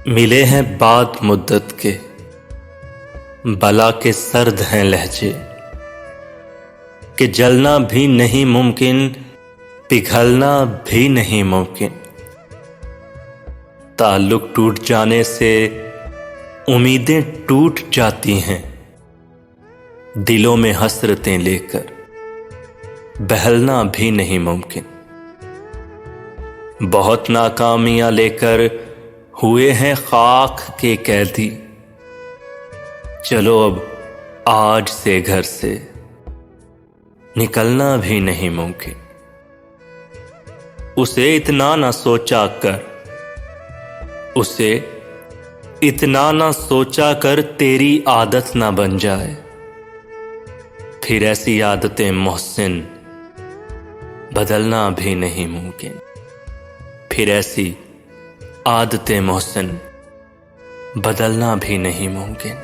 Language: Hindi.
मिले हैं बाद मुद्दत के, बला के सर्द हैं लहजे, कि जलना भी नहीं मुमकिन, पिघलना भी नहीं मुमकिन। ताल्लुक टूट जाने से उम्मीदें टूट जाती हैं, दिलों में हसरतें लेकर बहलना भी नहीं मुमकिन। बहुत नाकामियां लेकर हुए हैं खाक के कैदी, चलो अब आज से घर से निकलना भी नहीं मुमकिन। उसे इतना ना सोचा कर, उसे इतना ना सोचा कर तेरी आदत ना बन जाए, फिर ऐसी आदतें मोहसिन बदलना भी नहीं मुमकिन। फिर ऐसी आदतें मोहसिन बदलना भी नहीं मुमकिन।